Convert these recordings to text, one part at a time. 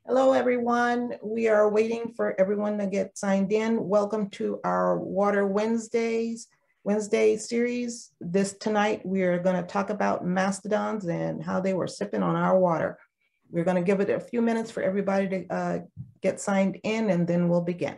Hello, everyone. We are waiting for everyone to get signed in. Welcome to our Water Wednesday series. Tonight, we are going to talk about mastodons and how they were sipping on our water. We're going to give it a few minutes for everybody to get signed in, and then we'll begin.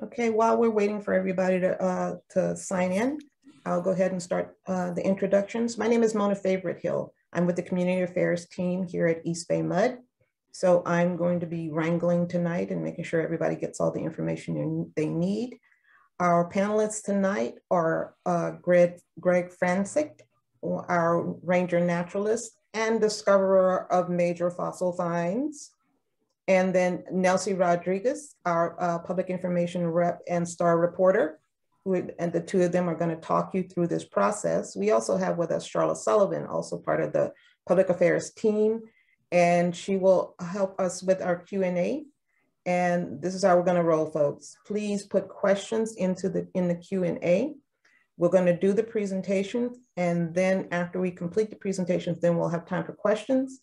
Okay, while we're waiting for everybody to sign in, I'll go ahead and start the introductions. My name is Mona Favorite Hill. I'm with the Community Affairs team here at East Bay Mud. So I'm going to be wrangling tonight and making sure everybody gets all the information they need. Our panelists tonight are Greg Franczyk, our ranger naturalist and discoverer of major fossil finds. And then Nelsie Rodriguez, our public information rep and star reporter, and the two of them are going to talk you through this process. We also have with us Charlotte Sullivan, also part of the public affairs team, and she will help us with our Q&A. And this is how we're going to roll, folks. Please put questions in the Q&A. We're going to do the presentation, and then after we complete the presentations, then we'll have time for questions.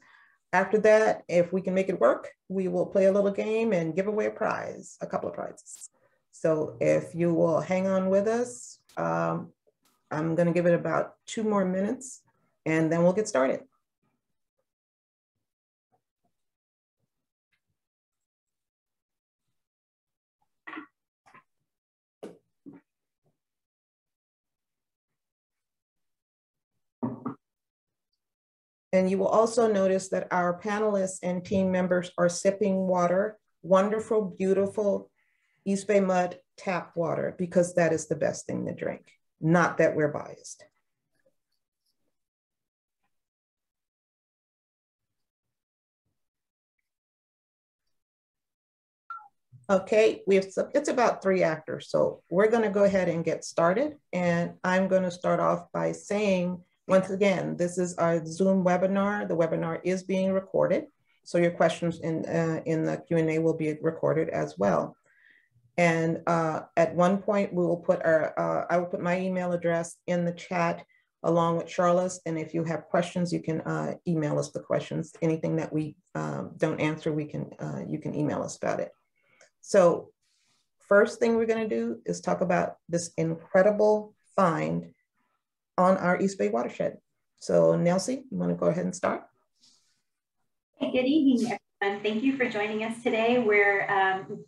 After that, if we can make it work, we will play a little game and give away a couple of prizes. So if you will hang on with us, I'm going to give it about 2 more minutes, and then we'll get started. And you will also notice that our panelists and team members are sipping water, wonderful, beautiful East Bay Mud tap water, because that is the best thing to drink, not that we're biased. Okay, it's about 3 actors, so we're going to go ahead and get started. And I'm going to start off by saying, once again, this is our Zoom webinar. The webinar is being recorded, so your questions in the Q&A will be recorded as well. And at one point, we will put I will put my email address in the chat along with Charlotte's. And if you have questions, you can email us the questions. Anything that we don't answer, you can email us about it. So first thing we're going to do is talk about this incredible find on our East Bay watershed. So Nelsie, you want to go ahead and start? Hey, good evening, everyone. Thank you for joining us today. We're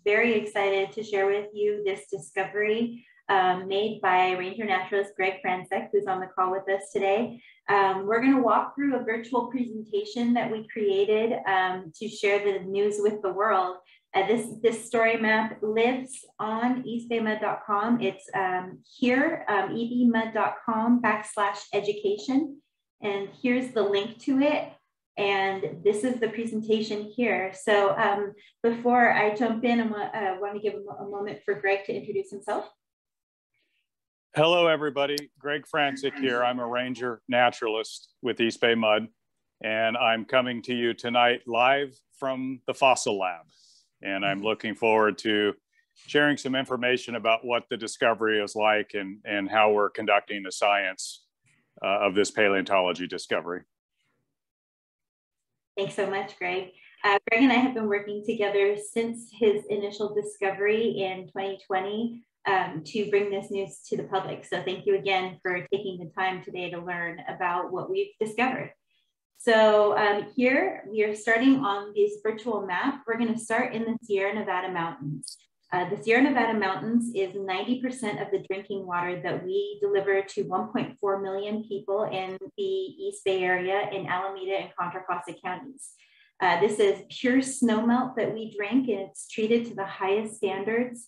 very excited to share with you this discovery made by Ranger Naturalist Greg Franczyk, who's on the call with us today. We're going to walk through a virtual presentation that we created to share the news with the world. This story map lives on eastbaymud.com. It's here, ebmud.com/education. And here's the link to it. And this is the presentation here. So before I jump in, I want to give a moment for Greg to introduce himself. Hello, everybody. Greg Franczyk here. I'm a ranger naturalist with East Bay Mud, and I'm coming to you tonight live from the Fossil Lab. And I'm looking forward to sharing some information about what the discovery is like and how we're conducting the science of this paleontology discovery. Thanks so much, Greg. Greg and I have been working together since his initial discovery in 2020 to bring this news to the public. So thank you again for taking the time today to learn about what we've discovered. So here we are starting on this virtual map. We're going to start in the Sierra Nevada mountains. The Sierra Nevada mountains is 90% of the drinking water that we deliver to 1.4 million people in the East Bay area in Alameda and Contra Costa counties. This is pure snowmelt that we drink, and it's treated to the highest standards.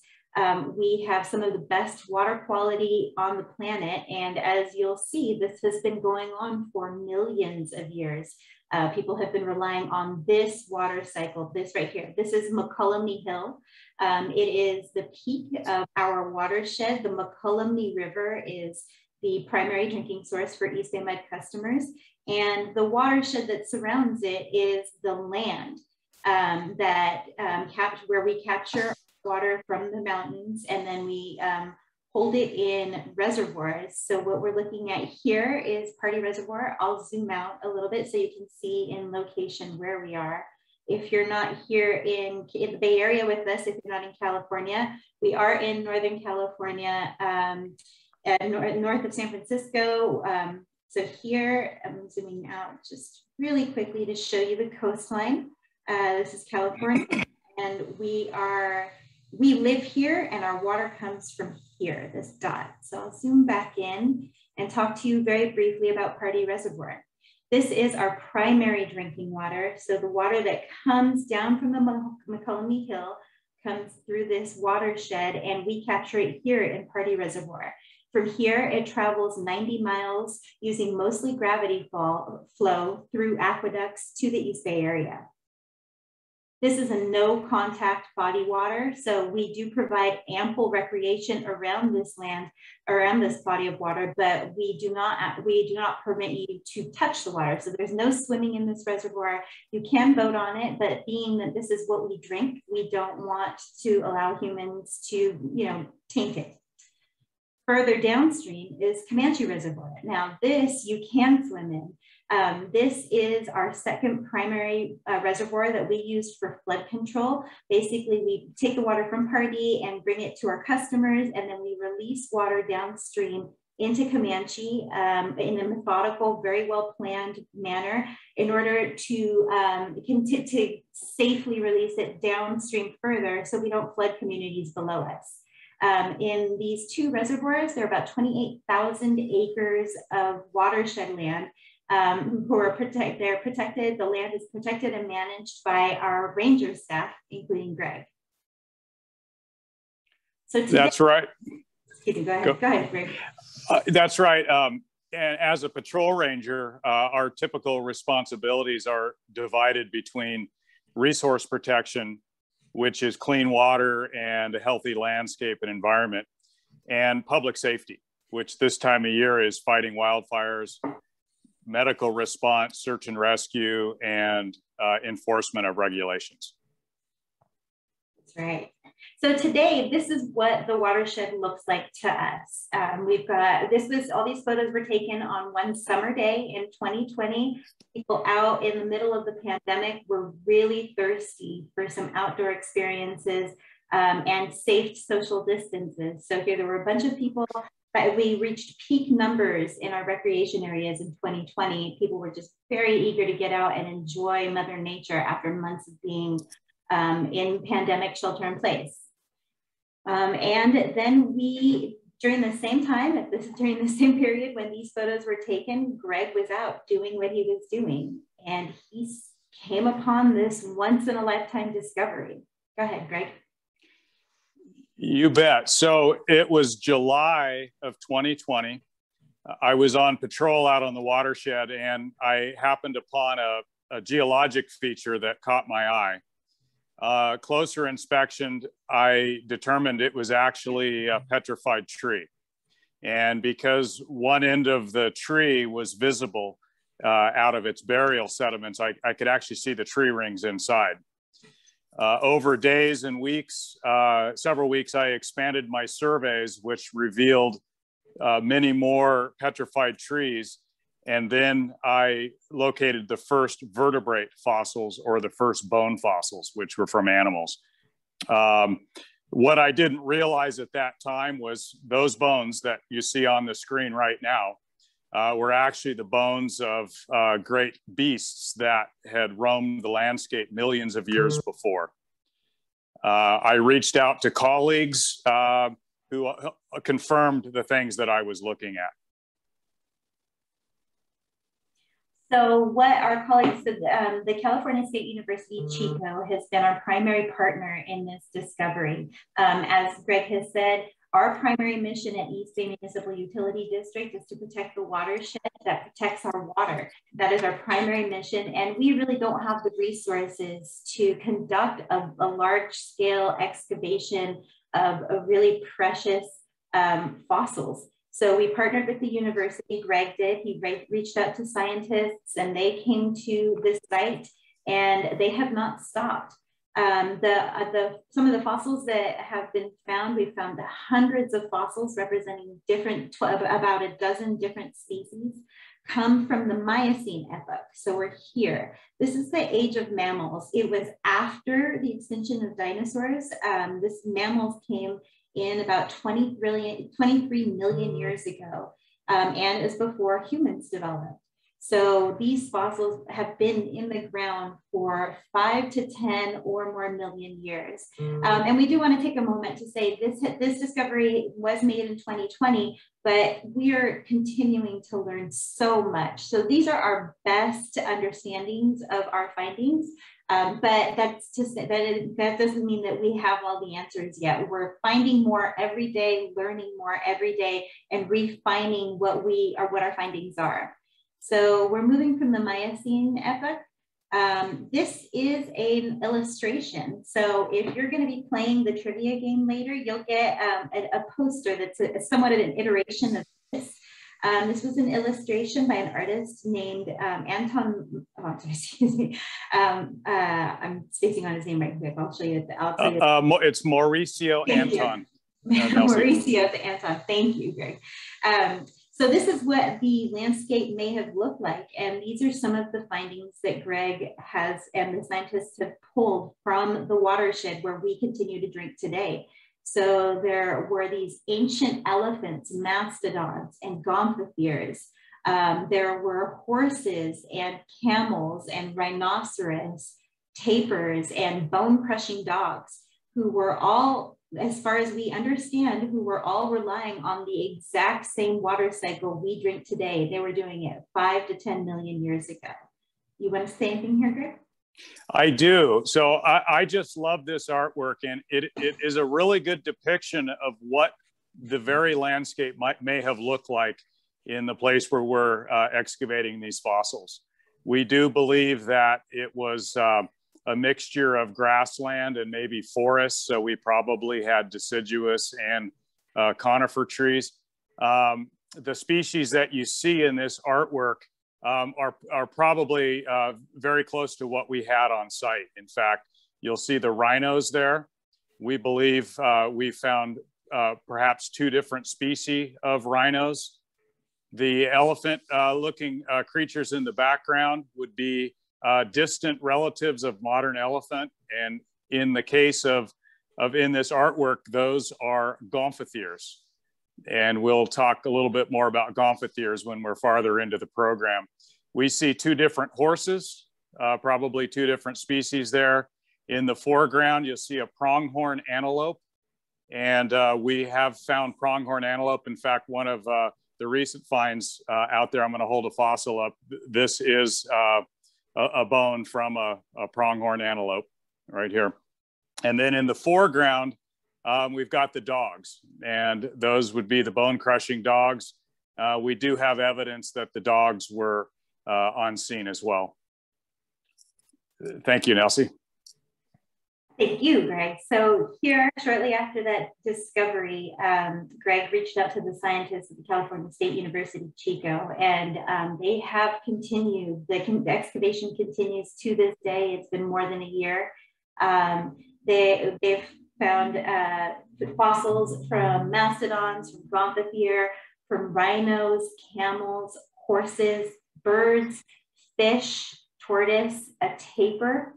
We have some of the best water quality on the planet. And as you'll see, this has been going on for millions of years. People have been relying on this water cycle, this right here. This is McCullumney Hill. It is the peak of our watershed. The McCullumney River is the primary drinking source for East Bay Mud customers. And the watershed that surrounds it is the land where we capture water from the mountains, and then we hold it in reservoirs. So what we're looking at here is Party Reservoir. I'll zoom out a little bit so you can see in location where we are. If you're not here in the Bay Area with us, if you're not in California, we are in Northern California, north of San Francisco. So here, I'm zooming out just really quickly to show you the coastline. This is California, and we live here, and our water comes from here, this dot. So I'll zoom back in and talk to you very briefly about Party Reservoir. This is our primary drinking water. So the water that comes down from the McCullumney Hill comes through this watershed, and we capture it here in Party Reservoir. From here, it travels 90 miles using mostly gravity flow through aqueducts to the East Bay area. This is a no contact body water. So we do provide ample recreation around this land, around this body of water, but we do not permit you to touch the water. So there's no swimming in this reservoir. You can boat on it, but being that this is what we drink, we don't want to allow humans to, taint it. Further downstream is Comanche Reservoir. Now this you can swim in. This is our second primary reservoir that we used for flood control. Basically, we take the water from Party and bring it to our customers, and then we release water downstream into Comanche in a methodical, very well planned manner in order to safely release it downstream further so we don't flood communities below us. In these two reservoirs, there are about 28,000 acres of watershed land who are they're protected. The land is protected and managed by our ranger staff, including Greg. So today, that's right. Excuse me, go ahead, Greg. That's right. And as a patrol ranger, our typical responsibilities are divided between resource protection, which is clean water and a healthy landscape and environment, and public safety, which this time of year is fighting wildfires, medical response, search and rescue, and enforcement of regulations. That's right. So today, this is what the watershed looks like to us. We've got, all these photos were taken on one summer day in 2020. People out in the middle of the pandemic were really thirsty for some outdoor experiences and safe social distances. So here there were a bunch of people, but we reached peak numbers in our recreation areas in 2020. People were just very eager to get out and enjoy Mother Nature after months of being in pandemic shelter in place. And then during the same time, during the same period when these photos were taken, Greg was out doing what he was doing, and he came upon this once in a lifetime discovery. Go ahead, Greg. You bet. So it was July of 2020. I was on patrol out on the watershed, and I happened upon a geologic feature that caught my eye. Closer inspection, I determined it was actually a petrified tree. And because one end of the tree was visible out of its burial sediments, I could actually see the tree rings inside. Over days and weeks, several weeks, I expanded my surveys, which revealed many more petrified trees. And then I located the first vertebrate fossils, or the first bone fossils, which were from animals. What I didn't realize at that time was those bones that you see on the screen right now were actually the bones of great beasts that had roamed the landscape millions of years before. I reached out to colleagues who confirmed the things that I was looking at. So what our colleagues, the California State University Chico has been our primary partner in this discovery. As Greg has said, our primary mission at East Bay Municipal Utility District is to protect the watershed that protects our water. That is our primary mission. And we really don't have the resources to conduct a large scale excavation of really precious fossils. So we partnered with the university, Greg did, he reached out to scientists and they came to this site and they have not stopped. Some of the fossils that have been found, we've found hundreds of fossils representing about a dozen different species, come from the Miocene epoch. So we're here. This is the age of mammals. It was after the extinction of dinosaurs. This mammals came in about 23 million years ago, and it was before humans developed. So these fossils have been in the ground for 5 to 10 or more million years. And we do want to take a moment to say this discovery was made in 2020, but we are continuing to learn so much. So these are our best understandings of our findings. But that's to say that doesn't mean that we have all the answers yet. We're finding more every day, learning more every day, and refining what our findings are. So we're moving from the Miocene epoch. This is an illustration. So if you're going to be playing the trivia game later, you'll get a poster that's somewhat of an iteration of this. This was an illustration by an artist named Anton, excuse me. I'm spacing on his name right quick. I'll show you. It's Mauricio Anton. Mauricio Anton. Thank you, Greg. So this is what the landscape may have looked like. And these are some of the findings that Greg has and the scientists have pulled from the watershed where we continue to drink today. So there were these ancient elephants, mastodons, and gomphotheres. There were horses and camels and rhinoceros, tapirs, and bone-crushing dogs who were all, as far as we understand, who were all relying on the exact same water cycle we drink today. They were doing it 5 to 10 million years ago. You want to say anything here, Greg? I do. So I just love this artwork, and it is a really good depiction of what the very landscape may have looked like in the place where we're excavating these fossils. We do believe that it was a mixture of grassland and maybe forest. So we probably had deciduous and conifer trees. The species that you see in this artwork are probably very close to what we had on site. In fact, you'll see the rhinos there. We believe we found perhaps 2 different species of rhinos. The elephant looking creatures in the background would be distant relatives of modern elephant. And in the case of in this artwork, those are gomphotheres. And we'll talk a little bit more about gomphotheres when we're farther into the program. We see 2 different horses, probably 2 different species there. In the foreground, you'll see a pronghorn antelope. And we have found pronghorn antelope. In fact, one of the recent finds out there, I'm going to hold a fossil up. This is a bone from a pronghorn antelope right here. And then in the foreground, we've got the dogs, and those would be the bone-crushing dogs. We do have evidence that the dogs were on scene as well. Thank you, Nelsie. Thank you, Greg. So here, shortly after that discovery, Greg reached out to the scientists at the California State University, Chico, and they have continued. The excavation continues to this day. It's been more than a year. They've found fossils from mastodons, from gomphothere, from rhinos, camels, horses, birds, fish, tortoise, a tapir.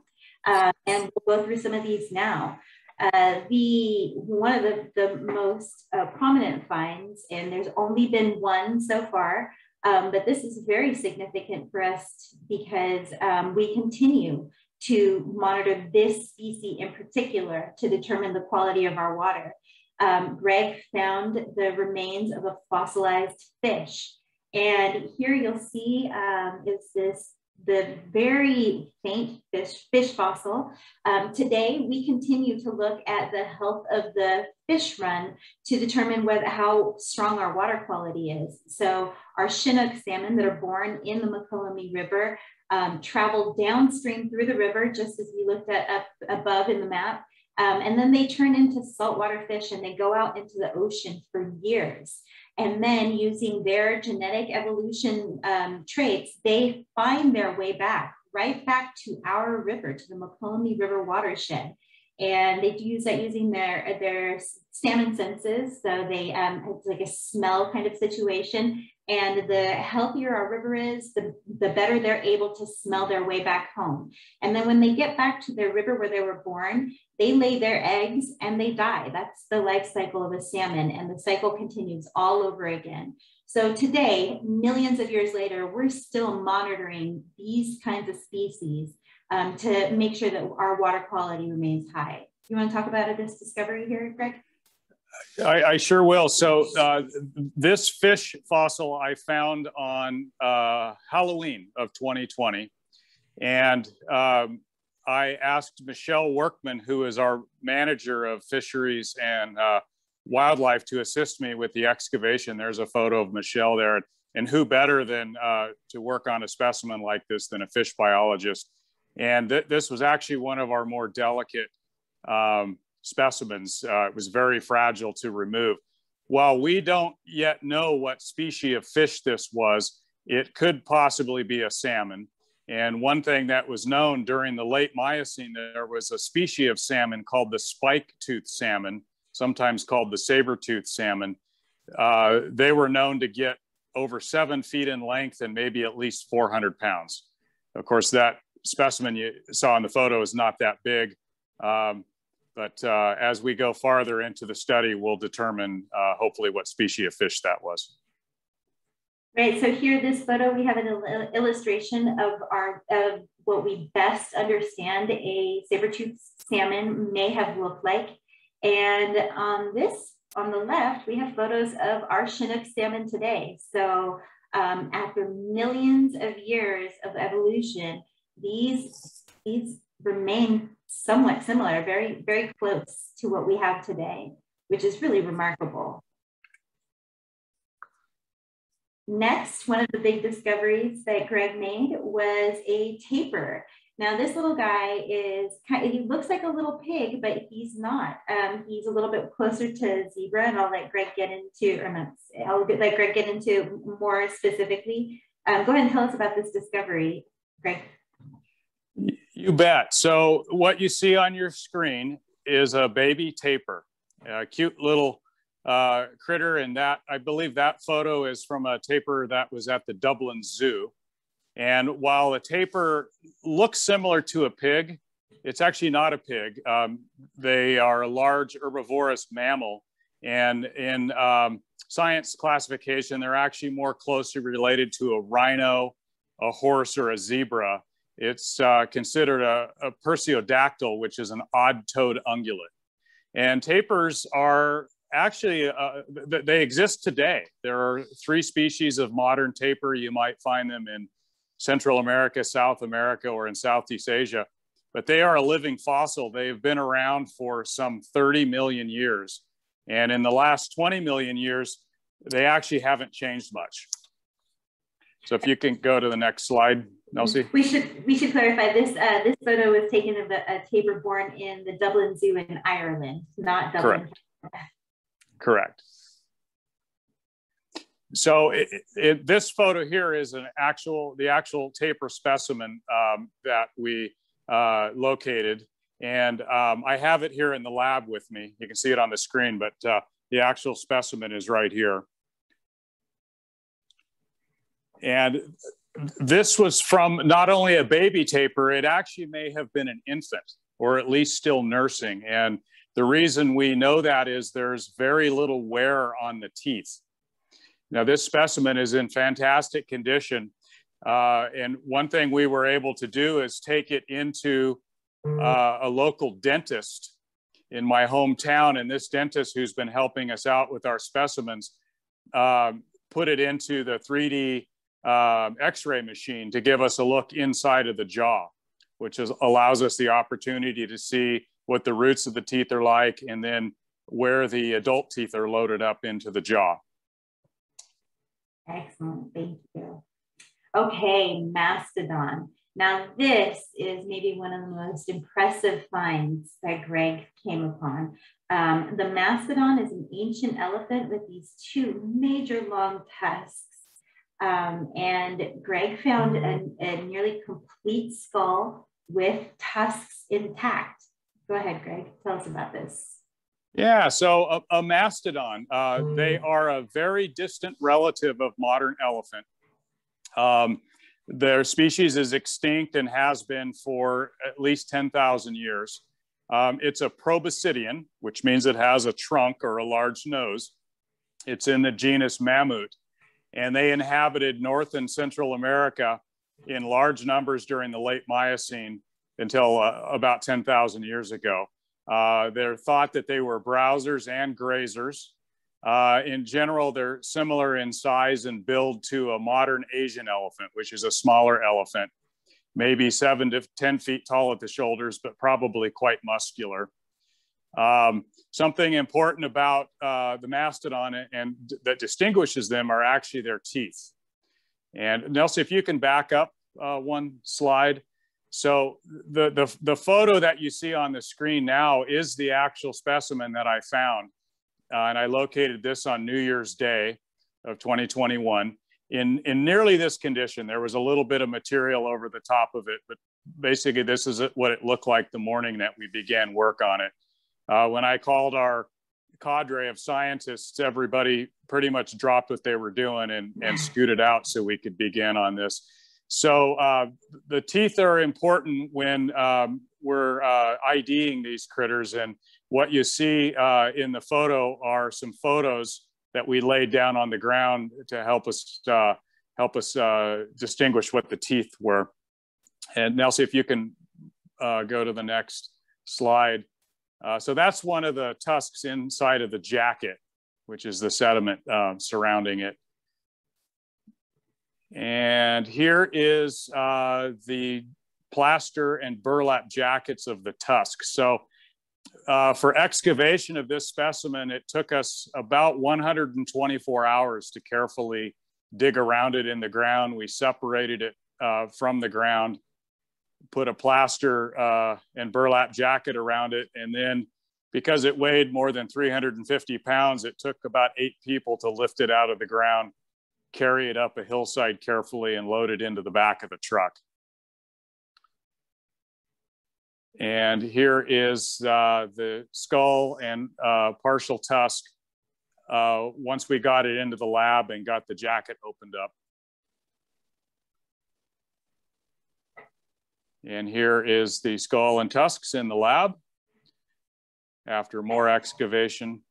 And we'll go through some of these now. One of the most prominent finds, and there's only been one so far, but this is very significant for us because we continue to monitor this species in particular to determine the quality of our water. Greg found the remains of a fossilized fish. And here you'll see is the very faint fish fossil. Today, we continue to look at the health of the fish run to determine how strong our water quality is. So our Chinook salmon that are born in the Mokelumne River travel downstream through the river, just as we looked at up above in the map. And then they turn into saltwater fish and they go out into the ocean for years. And then using their genetic evolution traits, they find their way right back to our river, to the Mokelumne River watershed. And they use that using their salmon senses. So they, it's like a smell kind of situation. And the healthier our river is, the better they're able to smell their way back home. And then when they get back to their river where they were born, they lay their eggs and they die. That's the life cycle of a salmon, and the cycle continues all over again. So today, millions of years later, we're still monitoring these kinds of species to make sure that our water quality remains high. You want to talk about this discovery here, Greg? I sure will. So this fish fossil I found on Halloween of 2020. And I asked Michelle Workman, who is our manager of fisheries and wildlife, to assist me with the excavation. There's a photo of Michelle there. And who better than to work on a specimen like this than a fish biologist? And this was actually one of our more delicate specimens. It was very fragile to remove. While we don't yet know what species of fish this was, it could possibly be a salmon. And one thing that was known during the late Miocene, there was a species of salmon called the spike-toothed salmon, sometimes called the saber-toothed salmon. They were known to get over 7 feet in length and maybe at least 400 pounds. Of course, that specimen you saw in the photo is not that big. But as we go farther into the study, we'll determine hopefully what species of fish that was. Right, so here, this photo, we have an illustration of what we best understand a saber-toothed salmon may have looked like. And on the left, we have photos of our Chinook salmon today. So after millions of years of evolution, these remain somewhat similar, very, very close to what we have today, which is really remarkable. Next, one of the big discoveries that Greg made was a tapir. Now, this little guy he looks like a little pig, but he's not. He's a little bit closer to zebra, and I'll let Greg get into, more specifically. Go ahead and tell us about this discovery, Greg. You bet. So what you see on your screen is a baby tapir, a cute little critter. And that, I believe that photo is from a tapir that was at the Dublin Zoo. And while a tapir looks similar to a pig, it's actually not a pig. They are a large herbivorous mammal. And in science classification, they're actually more closely related to a rhino, a horse, or a zebra. It's considered a perseodactyl, which is an odd-toed ungulate. And tapirs are actually, they exist today. There are 3 species of modern tapir. You might find them in Central America, South America, or in Southeast Asia, but they are a living fossil. They've been around for some 30 million years. And in the last 20 million years, they actually haven't changed much. So if you can go to the next slide, Nelsie. We should clarify this. This photo was taken of a tapir born in the Dublin Zoo in Ireland, not Dublin. Correct. So this photo here is the actual tapir specimen that we located, and I have it here in the lab with me. You can see it on the screen, but the actual specimen is right here. And this was from not only a baby tapir, it actually may have been an infant, or at least still nursing. And the reason we know that is there's very little wear on the teeth. Now, this specimen is in fantastic condition. And one thing we were able to do is take it into a local dentist in my hometown. And this dentist, who's been helping us out with our specimens, put it into the 3D X-ray machine to give us a look inside of the jaw, which allows us the opportunity to see what the roots of the teeth are like, and then where the adult teeth are loaded up into the jaw. Excellent, thank you. Okay, Mastodon. Now this is maybe one of the most impressive finds that Greg came upon. The Mastodon is an ancient elephant with these two major long tusks. And Greg found a nearly complete skull with tusks intact. Go ahead, Greg, tell us about this. Yeah, so a mastodon, they are a very distant relative of modern elephant. Their species is extinct and has been for at least 10,000 years. It's a proboscidean, which means it has a trunk or a large nose. It's in the genus Mammut, and they inhabited North and Central America in large numbers during the late Miocene until about 10,000 years ago. They're thought that they were browsers and grazers. In general, they're similar in size and build to a modern Asian elephant, which is a smaller elephant, maybe 7 to 10 feet tall at the shoulders, but probably quite muscular. Something important about the mastodon and that distinguishes them are actually their teeth. And Nelson, if you can back up one slide. So the photo that you see on the screen now is the actual specimen that I found. And I located this on New Year's Day of 2021 in nearly this condition. There was a little bit of material over the top of it, but basically this is what it looked like the morning that we began work on it. When I called our cadre of scientists, everybody pretty much dropped what they were doing and scooted out so we could begin on this. So the teeth are important when we're IDing these critters, and what you see in the photo are some photos that we laid down on the ground to help us distinguish what the teeth were. And Nelsie, if you can go to the next slide. So that's one of the tusks inside of the jacket, which is the sediment surrounding it. And here is the plaster and burlap jackets of the tusks. So for excavation of this specimen, it took us about 124 hours to carefully dig around it in the ground. We separated it from the ground, put a plaster and burlap jacket around it. And then because it weighed more than 350 pounds, it took about 8 people to lift it out of the ground, carry it up a hillside carefully, and load it into the back of the truck. And here is the skull and partial tusk once we got it into the lab and got the jacket opened up. And here is the skull and tusks in the lab after more excavation.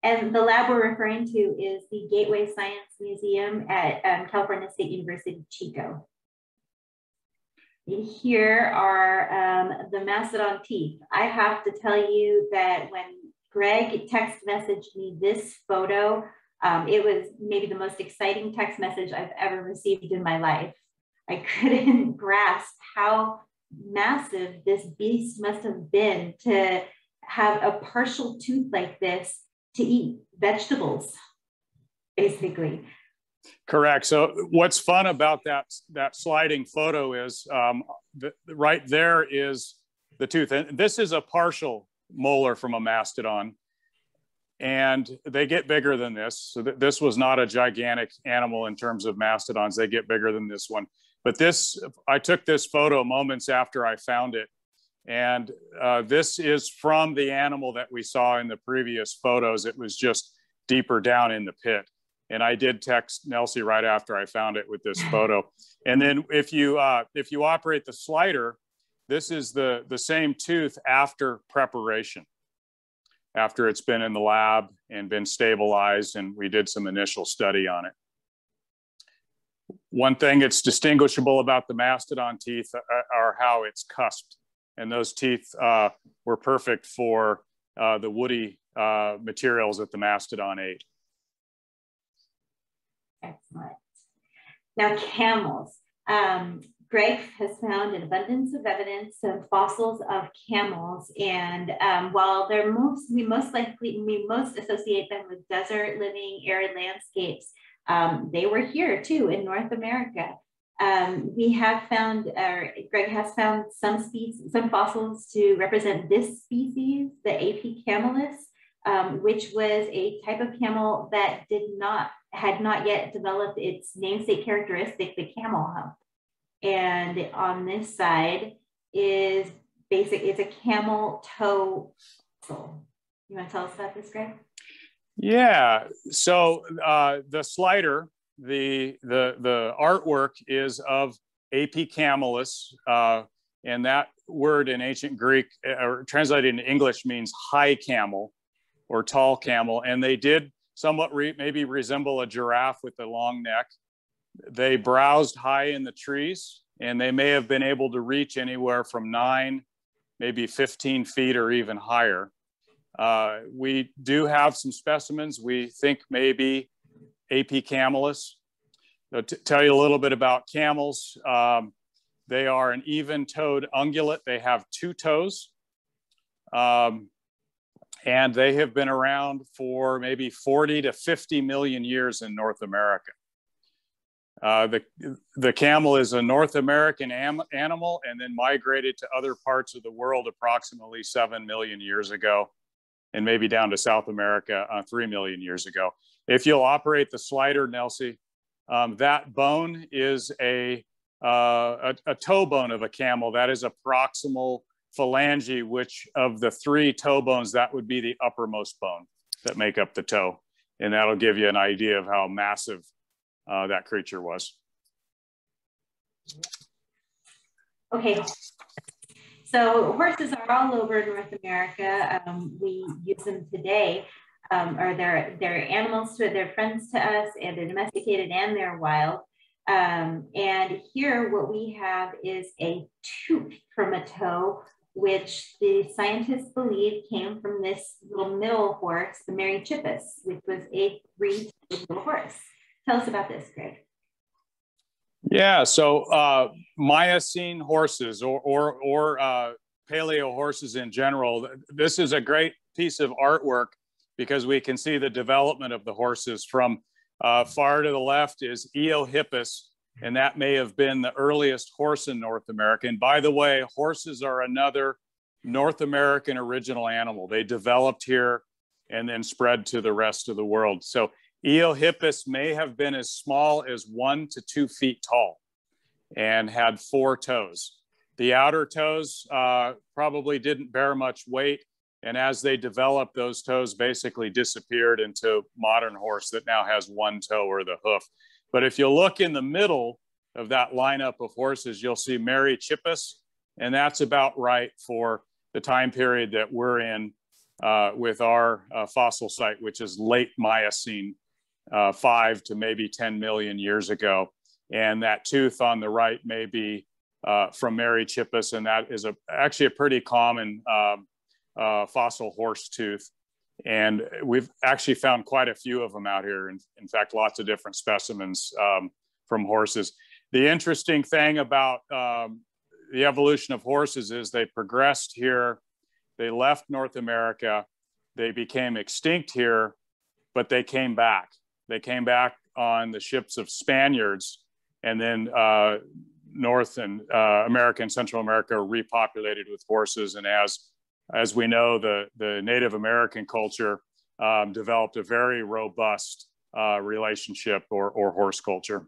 And the lab we're referring to is the Gateway Science Museum at California State University, Chico. Here are the Mastodon teeth. I have to tell you that when Greg text messaged me this photo, it was maybe the most exciting text message I've ever received in my life. I couldn't grasp how massive this beast must have been to have a partial tooth like this to eat vegetables, basically. Correct. So what's fun about that sliding photo is right there is the tooth. And this is a partial molar from a mastodon. And they get bigger than this. So this was not a gigantic animal in terms of mastodons. They get bigger than this one. But this, I took this photo moments after I found it. And this is from the animal that we saw in the previous photos. It was just deeper down in the pit. And I did text Nelsie right after I found it with this photo. And then if you operate the slider, this is the same tooth after preparation, after it's been in the lab and been stabilized, and we did some initial study on it. One thing that's distinguishable about the mastodon teeth are how it's cusped. And those teeth were perfect for the woody materials that the mastodon ate. Excellent. Now, camels. Greg has found an abundance of evidence of fossils of camels, and while we most associate them with desert living, arid landscapes, they were here too in North America. We have found, Greg has found some fossils to represent this species, the AP camelus, which was a type of camel that had not yet developed its namesake characteristic, the camel hump. And on this side it's a camel toe fossil. You want to tell us about this, Greg? Yeah, so the slider, the artwork is of AP camelus, and that word in ancient Greek, or translated into English, means high camel or tall camel, and they did somewhat maybe resemble a giraffe with a long neck. They browsed high in the trees, and they may have been able to reach anywhere from 9, maybe 15 feet or even higher. We do have some specimens we think maybe AP camelus. To tell you a little bit about camels, they are an even-toed ungulate. They have 2 toes, and they have been around for maybe 40 to 50 million years in North America. The camel is a North American animal and then migrated to other parts of the world approximately 7 million years ago, and maybe down to South America 3 million years ago. If you'll operate the slider, Nelsie, that bone is a toe bone of a camel. That is a proximal phalange, which of the 3 toe bones, that would be the uppermost bone that make up the toe. And that'll give you an idea of how massive that creature was. Okay, so horses are all over North America. We use them today, or they're animals, they're friends to us, and they're domesticated and they're wild. And here what we have is a tooth from a toe, which the scientists believe came from this little middle horse, the Merychippus, which was a 3-toed little horse. Tell us about this, Greg. Yeah, so Miocene horses or paleo horses in general, this is a great piece of artwork because we can see the development of the horses. From far to the left is Eohippus, and that may have been the earliest horse in North America. And by the way, horses are another North American original animal. They developed here and then spread to the rest of the world. So Eohippus may have been as small as 1 to 2 feet tall and had 4 toes. The outer toes probably didn't bear much weight. And as they developed, those toes basically disappeared into modern horse that now has 1 toe or the hoof. But if you look in the middle of that lineup of horses, you'll see Merychippus, and that's about right for the time period that we're in with our fossil site, which is late Miocene, 5 to maybe 10 million years ago. And that tooth on the right may be from Merychippus, and that is actually a pretty common fossil horse tooth. And we've actually found quite a few of them out here. In fact, lots of different specimens from horses. The interesting thing about the evolution of horses is they progressed here. They left North America. They became extinct here, but they came back. They came back on the ships of Spaniards, and then North and America and Central America repopulated with horses. And as we know, the Native American culture developed a very robust relationship or horse culture.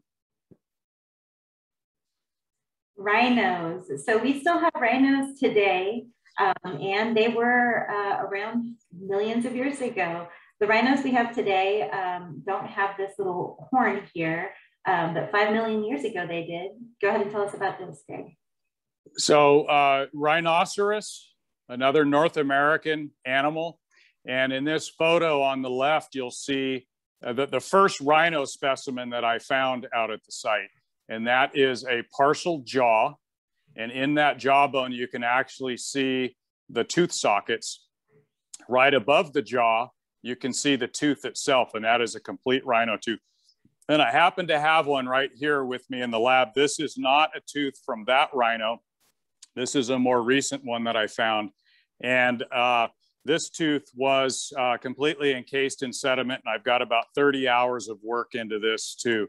Rhinos. So we still have rhinos today, and they were around millions of years ago. The rhinos we have today don't have this little horn here, but 5 million years ago they did. Go ahead and tell us about this, Greg. So Rhinoceros, another North American animal. And in this photo on the left, you'll see the first rhino specimen that I found out at the site. And that is a partial jaw. And in that jawbone, you can actually see the tooth sockets. Right above the jaw, you can see the tooth itself, and that is a complete rhino tooth. And I happen to have one right here with me in the lab. This is not a tooth from that rhino. This is a more recent one that I found. And this tooth was completely encased in sediment, and I've got about 30 hours of work into this to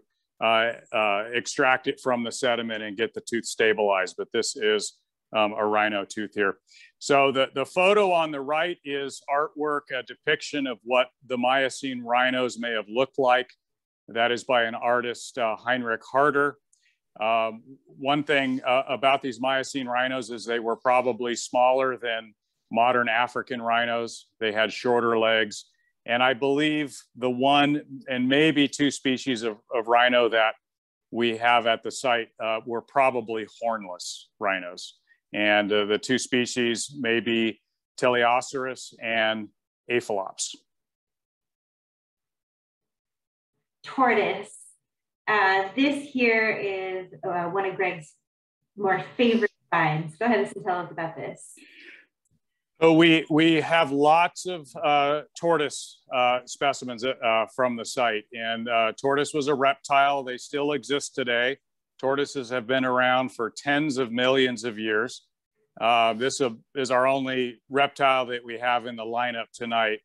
extract it from the sediment and get the tooth stabilized. But this is a rhino tooth here. So the photo on the right is artwork, a depiction of what the Miocene rhinos may have looked like. That is by an artist, Heinrich Harder. One thing about these Miocene rhinos is they were probably smaller than modern African rhinos. They had shorter legs. And I believe the one and maybe two species of rhino that we have at the site were probably hornless rhinos. And the two species may be Teleoceros and Aphalops. Tortoise. This here is one of Greg's more favorite finds. Go ahead and tell us about this. So we have lots of tortoise specimens from the site, and tortoise was a reptile. They still exist today. Tortoises have been around for tens of millions of years. This is our only reptile that we have in the lineup tonight.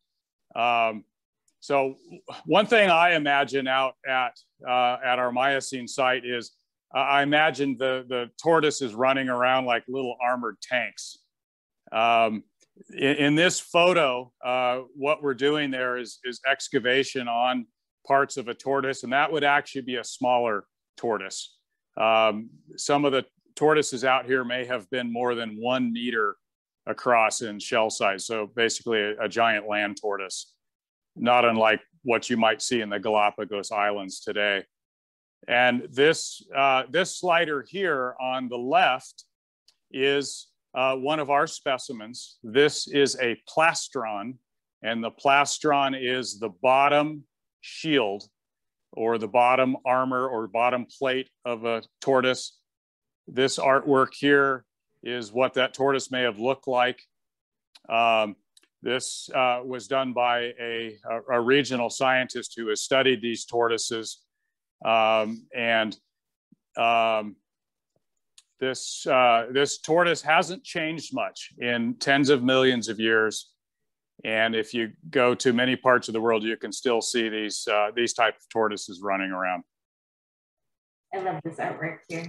So one thing I imagine out at our Miocene site is I imagine the tortoise is running around like little armored tanks. In this photo, what we're doing there is excavation on parts of a tortoise, and that would actually be a smaller tortoise. Some of the tortoises out here may have been more than 1 meter across in shell size. So basically a giant land tortoise, not unlike what you might see in the Galapagos Islands today. And this slider here on the left is one of our specimens. This is a plastron, and the plastron is the bottom shield or the bottom armor or bottom plate of a tortoise. This artwork here is what that tortoise may have looked like. This was done by a regional scientist who has studied these tortoises. This tortoise hasn't changed much in tens of millions of years. And if you go to many parts of the world, you can still see these type of tortoises running around. I love this artwork here.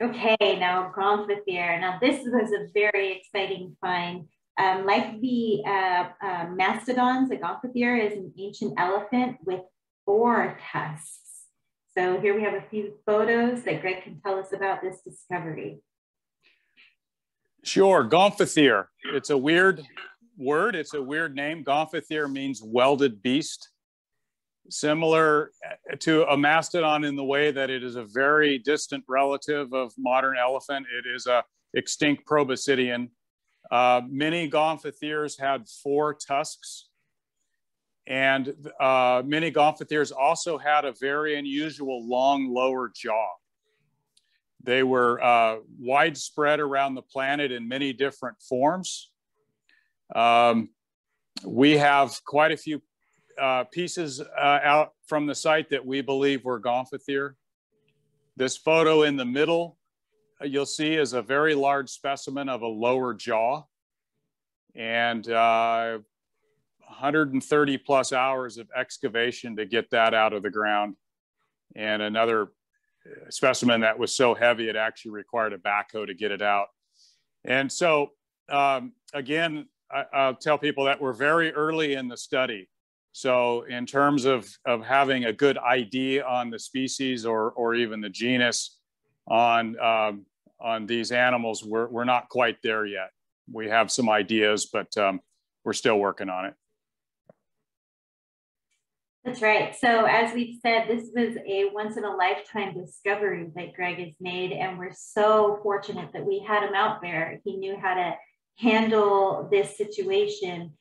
Okay, now Gomphothere. Now this was a very exciting find. Like the mastodons, the Gomphothere is an ancient elephant with 4 tusks. So here we have a few photos that Greg can tell us about this discovery. Sure, Gomphothere. It's a weird word. It's a weird name. Gomphothere means welded beast. Similar to a mastodon in the way that it is a very distant relative of modern elephant. It is a extinct proboscidean. Many Gomphotheres had 4 tusks, and many Gomphotheres also had a very unusual long lower jaw. They were widespread around the planet in many different forms. We have quite a few pieces out from the site that we believe were Gomphothere. This photo in the middle, you'll see, is a very large specimen of a lower jaw, and 130 plus hours of excavation to get that out of the ground. And another specimen that was so heavy it actually required a backhoe to get it out. And so again, I'll tell people that we're very early in the study. So in terms of having a good ID on the species or even the genus on these animals, we're not quite there yet. We have some ideas, but we're still working on it. That's right. So as we've said, this was a once-in-a-lifetime discovery that Greg has made, and we're so fortunate that we had him out there. He knew how to handle this situation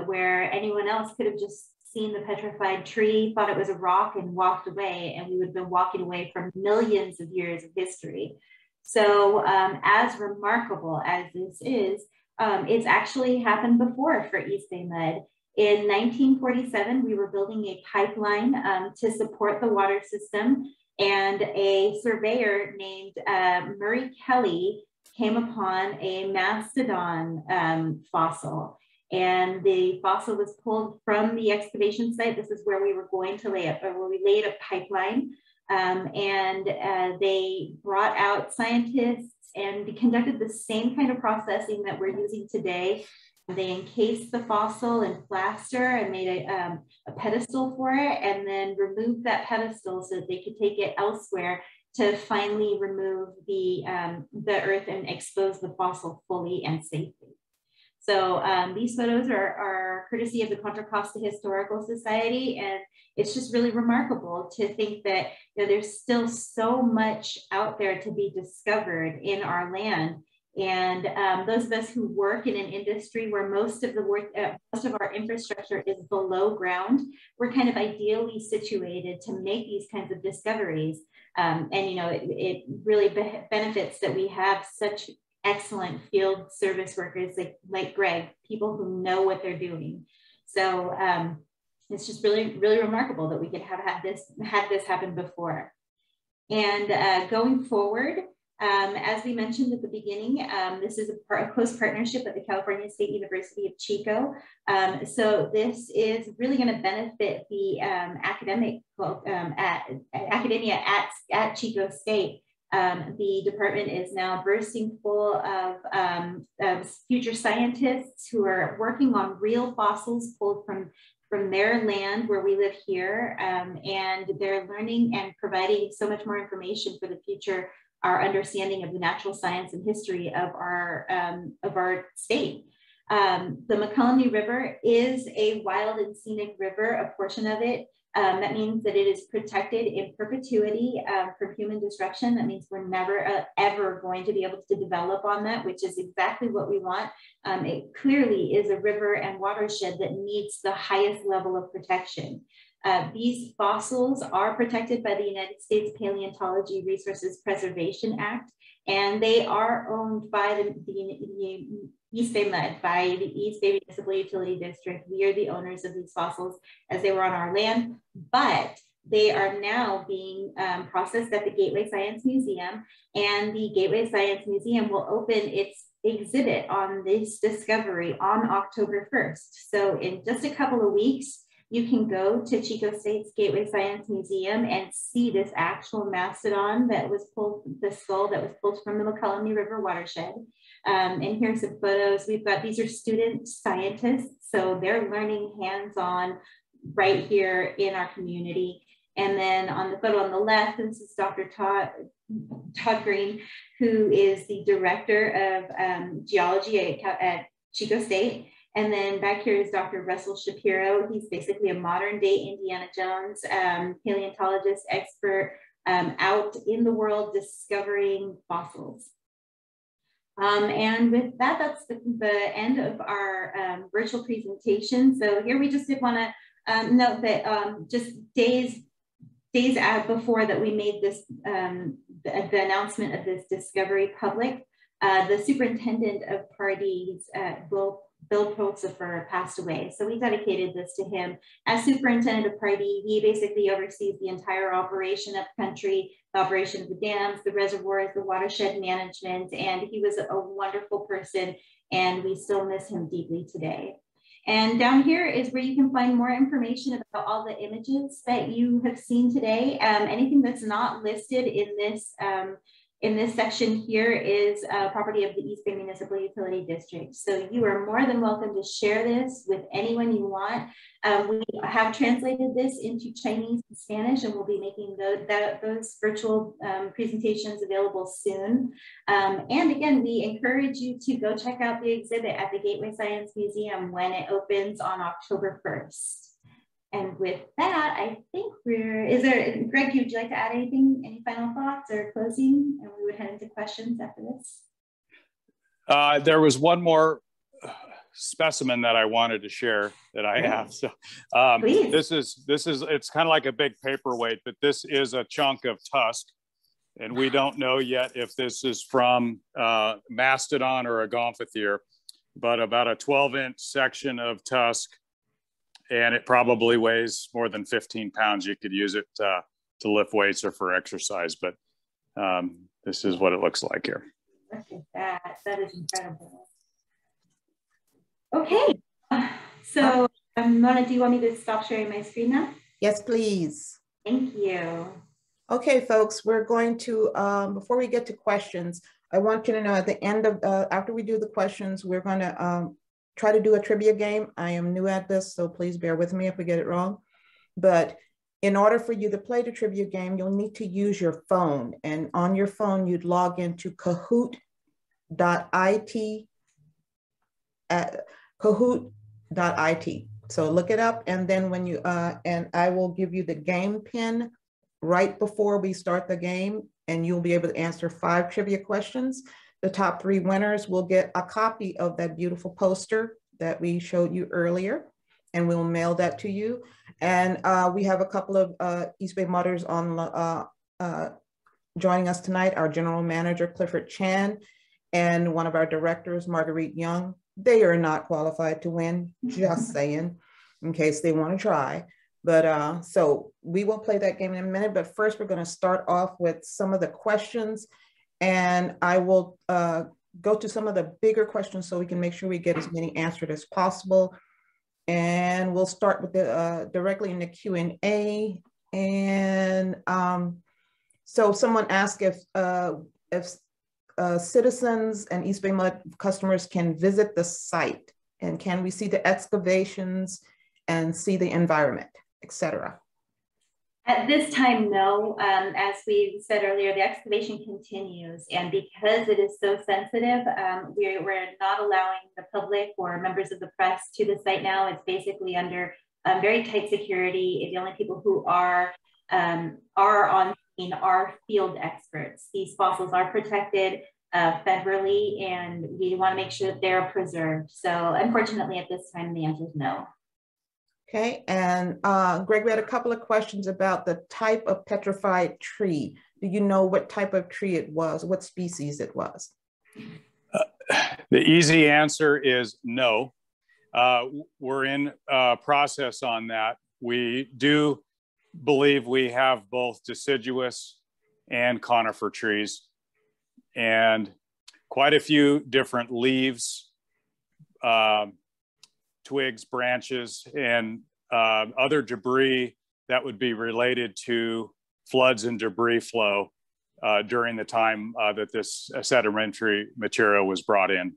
where anyone else could have just seen the petrified tree, thought it was a rock, and walked away, and we would have been walking away from millions of years of history. So as remarkable as this is, it's actually happened before for East Bay Mud. In 1947, we were building a pipeline to support the water system, and a surveyor named Murray Kelly came upon a mastodon fossil. And the fossil was pulled from the excavation site. This is where we were going to lay up, or where we laid a pipeline. They brought out scientists and conducted the same kind of processing that we're using today. They encased the fossil in plaster and made a pedestal for it, and then removed that pedestal so that they could take it elsewhere to finally remove the earth and expose the fossil fully and safely. So these photos are courtesy of the Contra Costa Historical Society, and it's just really remarkable to think that there's still so much out there to be discovered in our land. And those of us who work in an industry where most of our infrastructure is below ground, we're kind of ideally situated to make these kinds of discoveries. It really benefits that we have such excellent field service workers like Greg, people who know what they're doing. So it's just really, really remarkable that we could have had this happen before. And going forward, as we mentioned at the beginning, this is a close partnership with the California State University of Chico. So this is really going to benefit the academia at Chico State. The department is now bursting full of future scientists who are working on real fossils pulled from their land where we live here. And they're learning and providing so much more information for the future, our understanding of the natural science and history of our state. The McCallum River is a wild and scenic river, a portion of it. That means that it is protected in perpetuity from human disruption. That means we're never ever going to be able to develop on that, which is exactly what we want. It clearly is a river and watershed that needs the highest level of protection. These fossils are protected by the United States Paleontology Resources Preservation Act, and they are owned by the East Bay Mud, by the East Bay Municipal Utility District. We are the owners of these fossils as they were on our land, but they are now being processed at the Gateway Science Museum, and the Gateway Science Museum will open its exhibit on this discovery on October 1st. So in just a couple of weeks, you can go to Chico State's Gateway Science Museum and see this actual mastodon that was pulled, the skull that was pulled from the McCallum River watershed. And here's some photos. These are student scientists, so they're learning hands-on right here in our community. And then on the photo on the left, this is Dr. Todd Green, who is the director of geology at Chico State. And then back here is Dr. Russell Shapiro. He's basically a modern day Indiana Jones paleontologist expert out in the world discovering fossils. And with that, that's the end of our virtual presentation. So here we just did want to note that just days before that we made this, the announcement of this discovery public, the superintendent of Pardee's, Bill Pulsifer, passed away. So we dedicated this to him. As superintendent of Pardee, he basically oversees the entire operation up country, the operation of the dams, the reservoirs, the watershed management, and he was a wonderful person, and we still miss him deeply today. And down here is where you can find more information about all the images that you have seen today. Anything that's not listed in this section here is property of the East Bay Municipal Utility District. So you are more than welcome to share this with anyone you want. We have translated this into Chinese and Spanish, and we'll be making those virtual presentations available soon. And again, we encourage you to go check out the exhibit at the Gateway Science Museum when it opens on October 1st. And with that, I think Greg, would you like to add anything, any final thoughts or closing? And we would head into questions after this. There was one more specimen that I wanted to share that I have. So this is, it's kind of like a big paperweight, but this is a chunk of tusk. And we don't know yet if this is from mastodon or a gomphothere, but about a 12-inch section of tusk and it probably weighs more than 15 pounds. You could use it to lift weights or for exercise, but this is what it looks like here. Look at that. That is incredible. Okay. So, Mona, do you want me to stop sharing my screen now? Yes, please. Thank you. Okay, folks, we're going to, before we get to questions, I want you to know at the end of, after we do the questions, we're going to try to do a trivia game. I am new at this, so please bear with me if we get it wrong. But in order for you to play the trivia game, you'll need to use your phone. And on your phone, you'd log into kahoot.it, kahoot.it. So look it up, and then when you, and I will give you the game pin right before we start the game, and you'll be able to answer 5 trivia questions. The top 3 winners will get a copy of that beautiful poster that we showed you earlier, and we'll mail that to you. And we have a couple of East Bay Mudders on joining us tonight, our General Manager, Clifford Chan, and one of our directors, Marguerite Young. They are not qualified to win, just saying, in case they want to try. But so we will play that game in a minute, but first we're going to start off with some of the questions, and I will go to some of the bigger questions so we can make sure we get as many answered as possible. And we'll start with the directly in the Q&A. And so someone asked if citizens and East Bay Mud customers can visit the site, and can we see the excavations and see the environment, etc. At this time, no. As we said earlier, the excavation continues, and because it is so sensitive, we're not allowing the public or members of the press to the site now. It's basically under very tight security. The only people who are on scene are field experts. These fossils are protected federally, and we want to make sure that they're preserved. So unfortunately, at this time, the answer is no. Okay, and Greg, we had a couple of questions about the type of petrified tree. Do you know what type of tree it was, what species it was? The easy answer is no. We're in process on that. We do believe we have both deciduous and conifer trees, and quite a few different leaves, twigs, branches, and other debris that would be related to floods and debris flow during the time that this sedimentary material was brought in.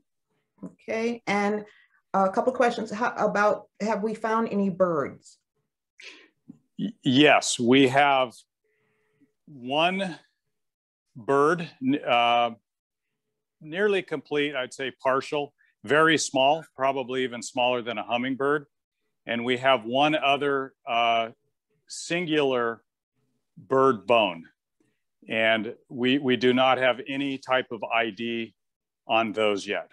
Okay, and a couple of questions. How about, have we found any birds? Yes, we have one bird, nearly complete, I'd say partial, very small, probably even smaller than a hummingbird. And we have one other singular bird bone. And we do not have any type of ID on those yet.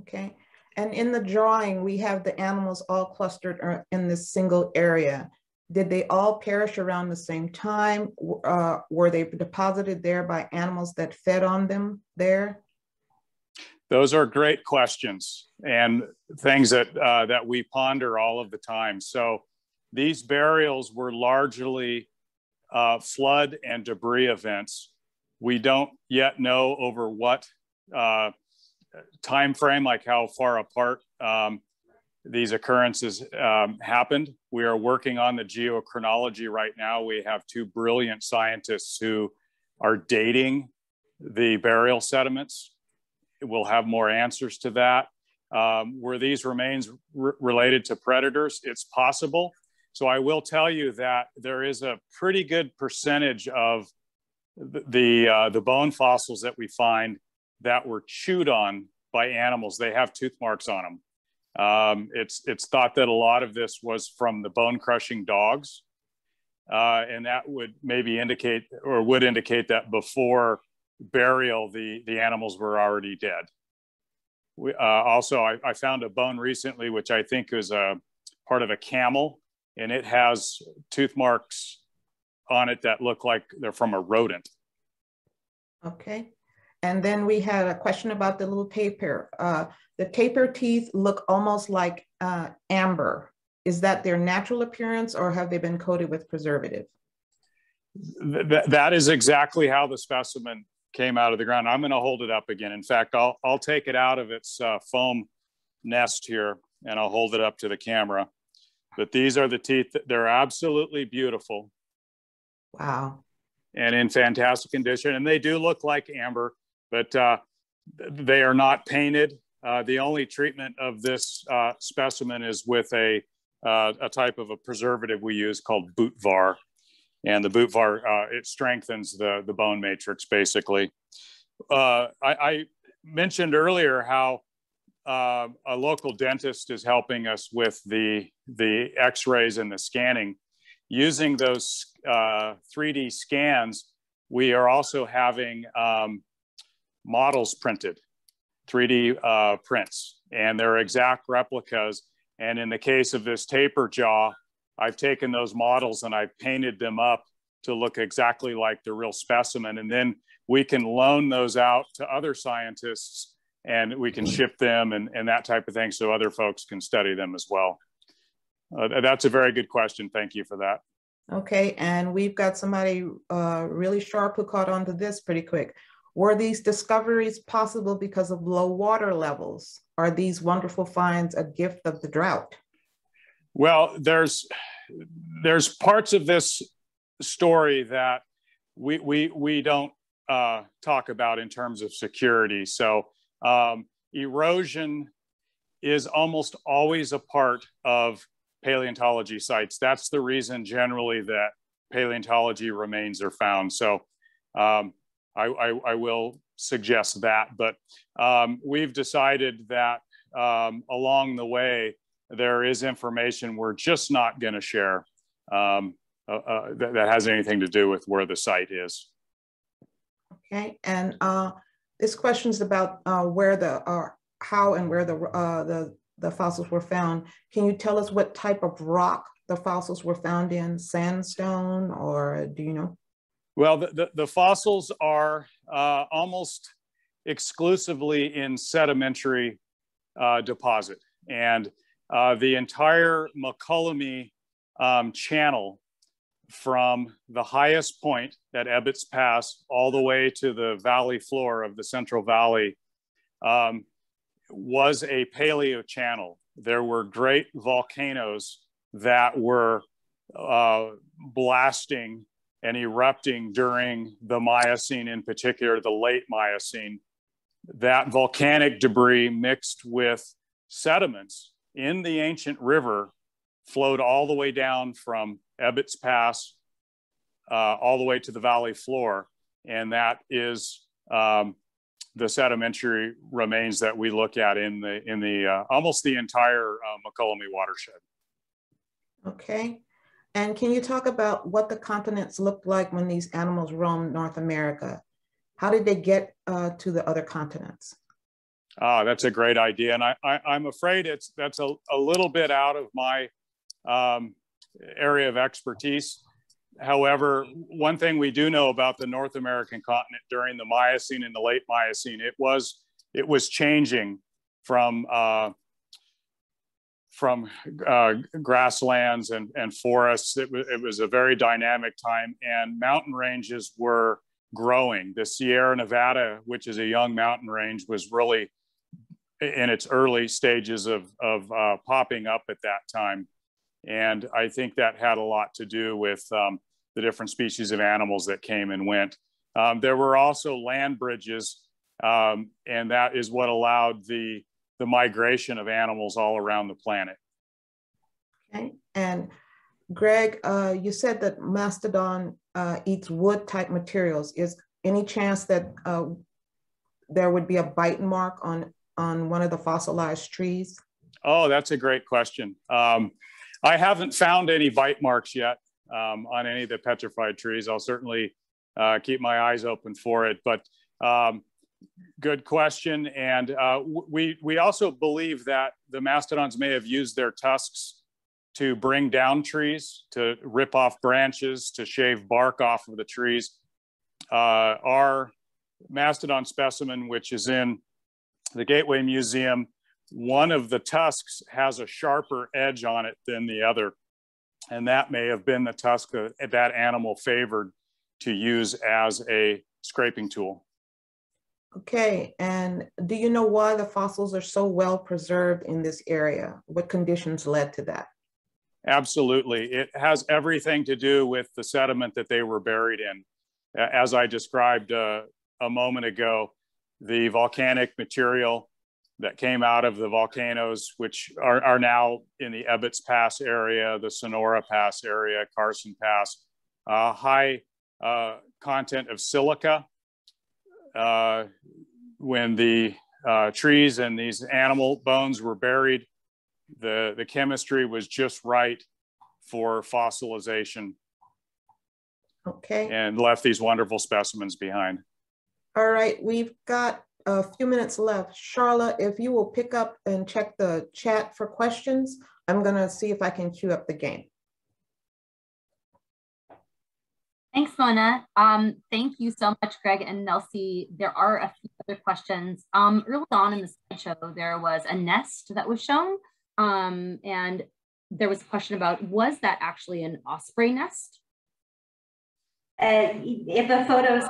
Okay. And in the drawing, we have the animals all clustered in this single area. Did they all perish around the same time? Were they deposited there by animals that fed on them there? Those are great questions and things that, that we ponder all of the time. So these burials were largely flood and debris events. We don't yet know over what time frame, like how far apart these occurrences happened. We are working on the geochronology right now. We have 2 brilliant scientists who are dating the burial sediments. We'll have more answers to that. Were these remains related to predators? It's possible. So I will tell you that there is a pretty good percentage of the bone fossils that we find that were chewed on by animals. They have tooth marks on them. It's thought that a lot of this was from the bone crushing dogs. And that would maybe indicate, or would indicate, that before burial, the animals were already dead. Also, I found a bone recently, which I think is a part of a camel, and it has tooth marks on it that look like they're from a rodent. Okay. And then we had a question about the little tapir. The tapir teeth look almost like amber. is that their natural appearance, or have they been coated with preservative? That is exactly how the specimen came out of the ground. I'm going to hold it up again. In fact, I'll take it out of its foam nest here, and I'll hold it up to the camera. But these are the teeth. They're absolutely beautiful. Wow. And in fantastic condition. And they do look like amber, but they are not painted. The only treatment of this specimen is with a type of a preservative we use called Bootvar. And the Bootvar, it strengthens the bone matrix, basically. I mentioned earlier how a local dentist is helping us with the x-rays and the scanning. Using those 3D scans, we are also having models printed, 3D prints, and they're exact replicas. And in the case of this taper jaw, I've taken those models and I've painted them up to look exactly like the real specimen. And then we can loan those out to other scientists, and we can ship them and that type of thing, so other folks can study them as well. That's a very good question. Thank you for that. Okay, and we've got somebody really sharp who caught on to this pretty quick. Were these discoveries possible because of low water levels? Are these wonderful finds a gift of the drought? Well, there's parts of this story that we don't talk about in terms of security. So erosion is almost always a part of paleontology sites. That's the reason generally that paleontology remains are found. So I will suggest that, but we've decided that along the way, there is information we're just not going to share that has anything to do with where the site is. Okay, and this question is about where how and where the fossils were found. Can you tell us what type of rock the fossils were found in? Sandstone, or do you know? Well, the fossils are almost exclusively in sedimentary deposit, and the entire McCullum channel, from the highest point at Ebbets Pass all the way to the valley floor of the Central Valley, was a paleo channel. There were great volcanoes that were blasting and erupting during the Miocene, in particular, the late Miocene. That volcanic debris mixed with sediments in the ancient river flowed all the way down from Ebbets Pass all the way to the valley floor. And that is the sedimentary remains that we look at in the almost the entire McCullum watershed. Okay. And can you talk about what the continents looked like when these animals roamed North America? How did they get to the other continents? That's a great idea. And I'm afraid that's a little bit out of my area of expertise. However, one thing we do know about the North American continent during the Miocene and the late Miocene, it was changing from grasslands and forests. It was a very dynamic time, and mountain ranges were growing. The Sierra Nevada, which is a young mountain range, was really in its early stages of popping up at that time. And I think that had a lot to do with the different species of animals that came and went. There were also land bridges, and that is what allowed the migration of animals all around the planet. Okay, and Greg, you said that Mastodon eats wood type materials. Is any chance that there would be a bite mark on one of the fossilized trees? Oh, that's a great question. I haven't found any bite marks yet on any of the petrified trees. I'll certainly keep my eyes open for it, but good question. And we also believe that the mastodons may have used their tusks to bring down trees, to rip off branches, to shave bark off of the trees. Our mastodon specimen, which is in the Gateway Museum, one of the tusks has a sharper edge on it than the other. And that may have been the tusk that that animal favored to use as a scraping tool. Okay, and do you know why the fossils are so well preserved in this area? What conditions led to that? Absolutely. It has everything to do with the sediment that they were buried in. As I described a moment ago, the volcanic material that came out of the volcanoes, which are now in the Ebbets Pass area, the Sonora Pass area, Carson Pass, high content of silica. When the trees and these animal bones were buried, the chemistry was just right for fossilization. Okay. And left these wonderful specimens behind. All right, we've got a few minutes left. Charlotte, if you will pick up and check the chat for questions, I'm gonna see if I can queue up the game. Thanks, Mona. Thank you so much, Greg and Nelsie. There are a few other questions. Early on in the slideshow, there was a nest that was shown, and there was a question about, was that actually an osprey nest? If the photos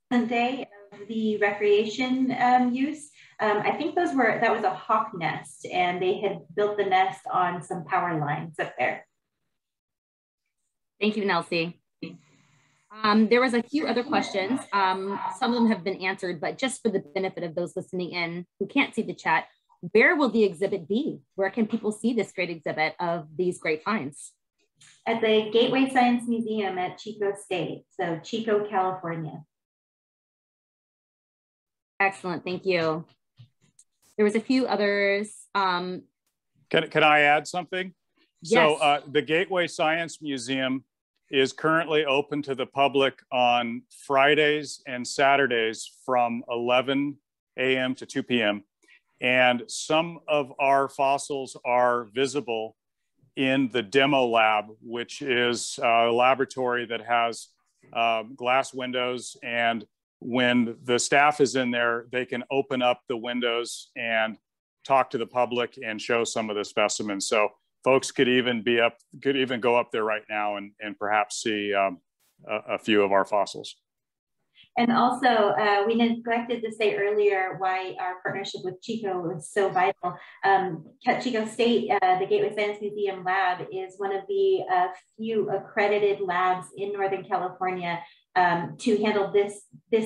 present day of the recreation use, I think that was a hawk nest, and they had built the nest on some power lines up there. Thank you, Nelsie. There was a few other questions. Some of them have been answered, but just for the benefit of those listening in who can't see the chat, where will the exhibit be? Where can people see this great exhibit of these great finds? At the Gateway Science Museum at Chico State, so Chico, California. Excellent, thank you. There was a few others. Can I add something? Yes. So the Gateway Science Museum is currently open to the public on Fridays and Saturdays from 11 a.m. to 2 p.m. And some of our fossils are visible in the demo lab, which is a laboratory that has glass windows. And when the staff is in there, they can open up the windows and talk to the public and show some of the specimens. So folks could even go up there right now and perhaps see a few of our fossils. And also, we neglected to say earlier why our partnership with Chico was so vital. Chico State, the Gateway Science Museum lab, is one of the few accredited labs in Northern California to handle this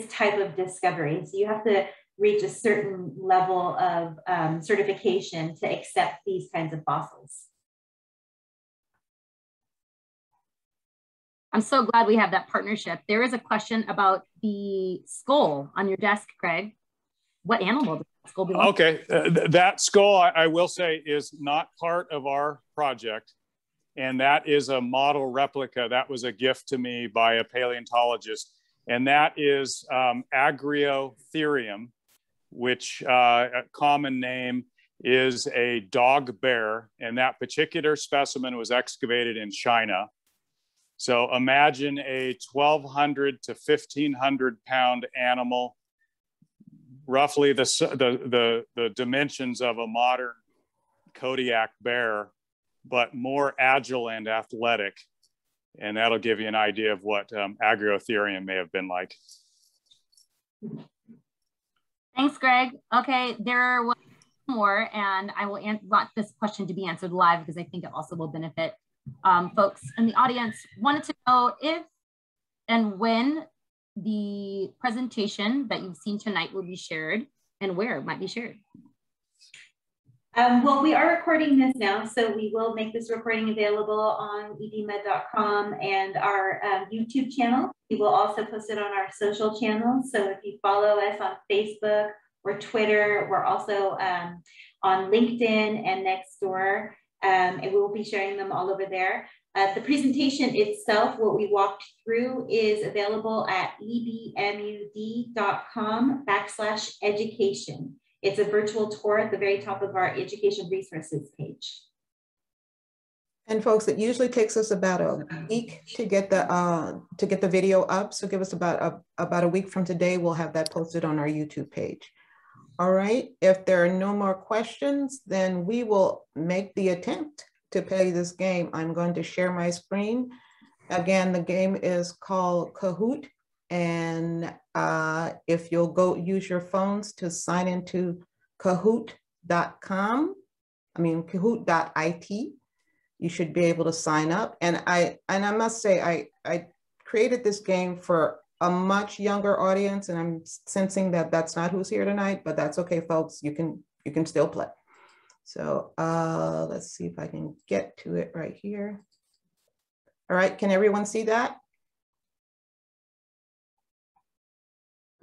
type of discovery. So you have to reach a certain level of certification to accept these kinds of fossils. I'm so glad we have that partnership. There is a question about the skull on your desk, Greg. What animal does that skull belong to? Okay, that skull, I will say, is not part of our project. And that is a model replica. That was a gift to me by a paleontologist. And that is Agriotherium, which a common name is a dog bear. And that particular specimen was excavated in China. So imagine a 1,200 to 1,500 pound animal, roughly the dimensions of a modern Kodiak bear, but more agile and athletic. And that'll give you an idea of what Agriotherium may have been like. Thanks, Greg. Okay, there was more, and I will want this question to be answered live because I think it also will benefit folks in the audience. Wanted to know if and when the presentation that you've seen tonight will be shared and where it might be shared. Well, we are recording this now, so we will make this recording available on edmed.com and our YouTube channel. We will also post it on our social channels. So if you follow us on Facebook or Twitter, we're also on LinkedIn and Nextdoor, and we will be sharing them all over there. The presentation itself, what we walked through, is available at edmud.com/education. It's a virtual tour at the very top of our education resources page. And folks, it usually takes us about a week to get the video up. So give us about a week from today. We'll have that posted on our YouTube page. All right, if there are no more questions, then we will make the attempt to play this game. I'm going to share my screen. Again, the game is called Kahoot. And if you'll go use your phones to sign into kahoot.com, kahoot.it, you should be able to sign up. And I must say, I created this game for a much younger audience, and I'm sensing that that's not who's here tonight, but that's okay, folks. You can still play. So let's see if I can get to it right here. All right, can everyone see that?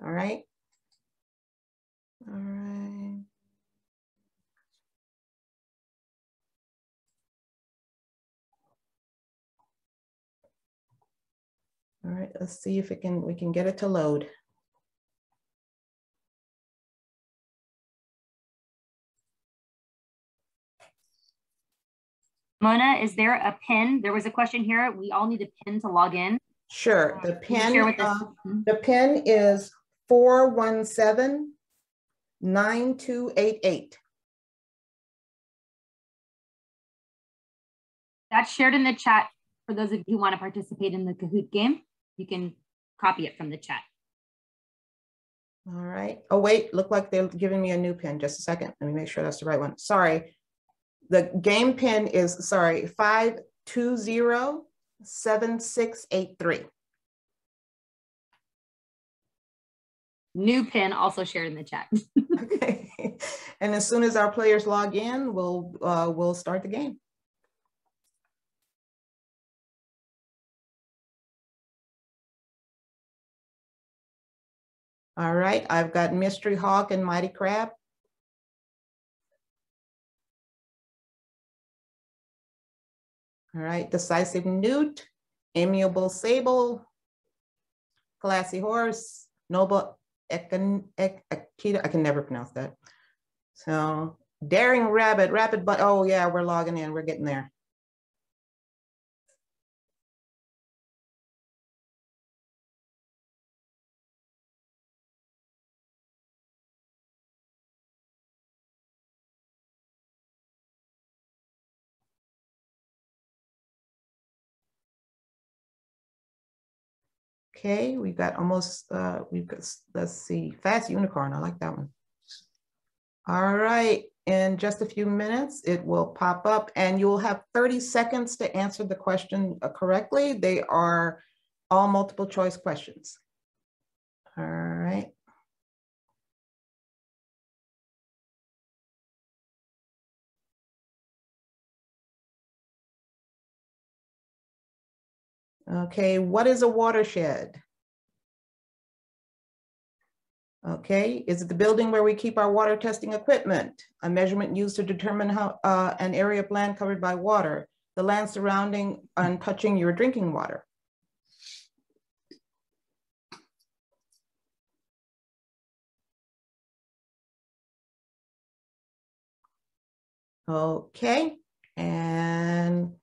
All right. All right. All right, let's see if we can get it to load. Mona, is there a pin? There was a question here. We all need a pin to log in. Sure, the pin, the pin is 417-9288. That's shared in the chat for those of you who want to participate in the Kahoot game. You can copy it from the chat. All right. Oh, wait, look like they're giving me a new pin. Just a second. Let me make sure that's the right one. Sorry. The game pin is, 5207683. New pin also shared in the chat. Okay. And as soon as our players log in, we'll start the game. All right, I've got Mystery Hawk and Mighty Crab. All right, Decisive Newt, Amiable Sable, Classy Horse, Noble Akita, I can never pronounce that. So Daring Rabbit, Rapid But, oh yeah, we're logging in, we're getting there. Okay, we've got almost, let's see, Fast Unicorn, I like that one. All right, in just a few minutes, it will pop up and you'll have 30 seconds to answer the question correctly. They are all multiple choice questions. All right. Okay, what is a watershed? Okay, is it the building where we keep our water testing equipment? A measurement used to determine how an area of land covered by water, the land surrounding and touching your drinking water. Okay, and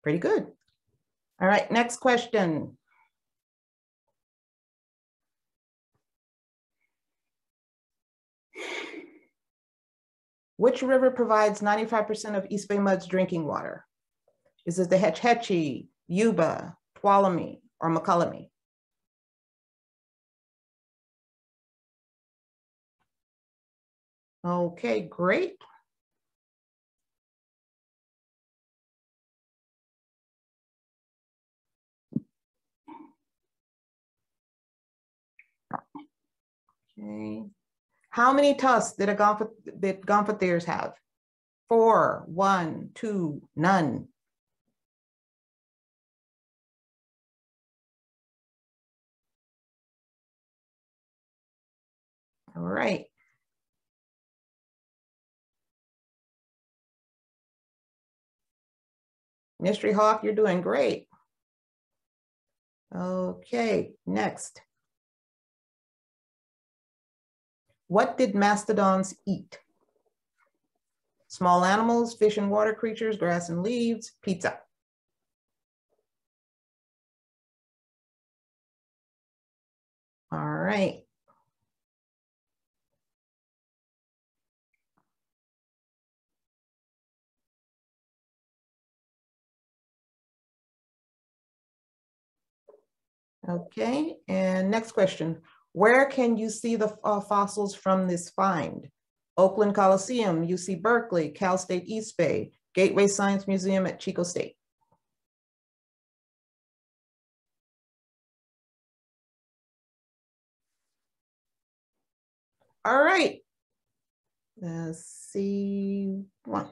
pretty good. All right, next question. Which river provides 95% of East Bay Mud's drinking water? Is it the Hetch Hetchy, Yuba, Tuolumne, or McCullumne? Okay, great. Okay. How many tusks did Gomphotheres have? 4, 1, 2, none. All right. Mystery Hawk, you're doing great. Okay, next. What did mastodons eat? Small animals, fish and water creatures, grass and leaves, pizza. All right. Okay, and next question. Where can you see the fossils from this find? Oakland Coliseum, UC Berkeley, Cal State East Bay, Gateway Science Museum at Chico State. All right, let's see. One.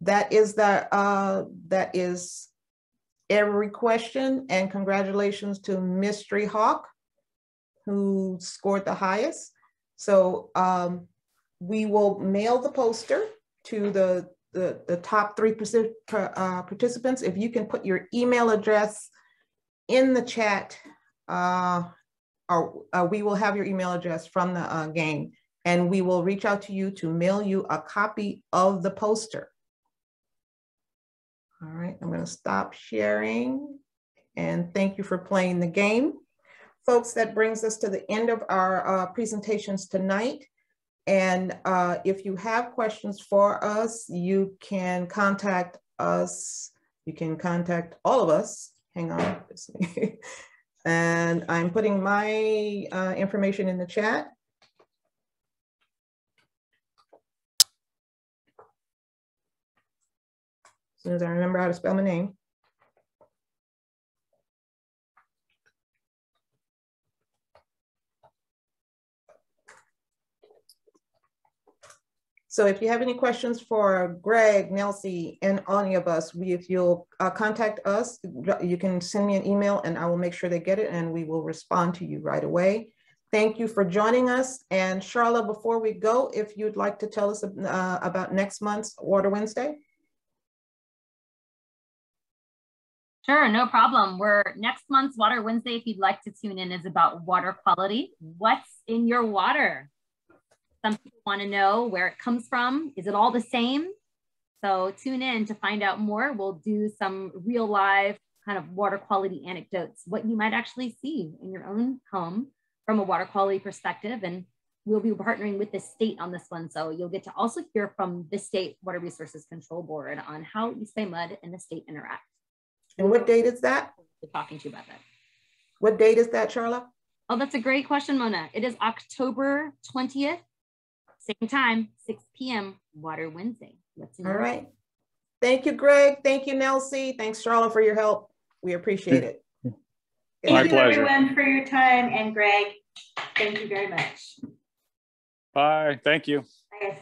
That is every question, and congratulations to Mystery Hawk, who scored the highest. So we will mail the poster to the top 3 participants. If you can put your email address in the chat, we will have your email address from the game, and we will reach out to you to mail you a copy of the poster. All right, I'm going to stop sharing, and thank you for playing the game. Folks, that brings us to the end of our presentations tonight. And if you have questions for us, you can contact us. You can contact all of us. Hang on. And I'm putting my information in the chat. As soon as I remember how to spell my name. So if you have any questions for Greg, Nelsie, and any of us, if you'll contact us, you can send me an email and I will make sure they get it and we will respond to you right away. Thank you for joining us. And Charla, before we go, if you'd like to tell us about next month's Water Wednesday. Sure, no problem. Next month's Water Wednesday, if you'd like to tune in, is about water quality. What's in your water? Some people want to know where it comes from. Is it all the same? So tune in to find out more. We'll do some real live kind of water quality anecdotes, what you might actually see in your own home from a water quality perspective. And we'll be partnering with the state on this one. So you'll get to also hear from the State Water Resources Control Board on how East Bay Mud and the state interact. And what date is that? We're talking to you about that. What date is that, Charla? Oh, that's a great question, Mona. It is October 20th, same time, 6 p.m., Water Wednesday. All right. Thank you, Greg. Thank you, Nelsie. Thanks, Charla, for your help. We appreciate it. Thank you, everyone, for your time. And Greg, thank you very much. Bye. Thank you. Bye, guys.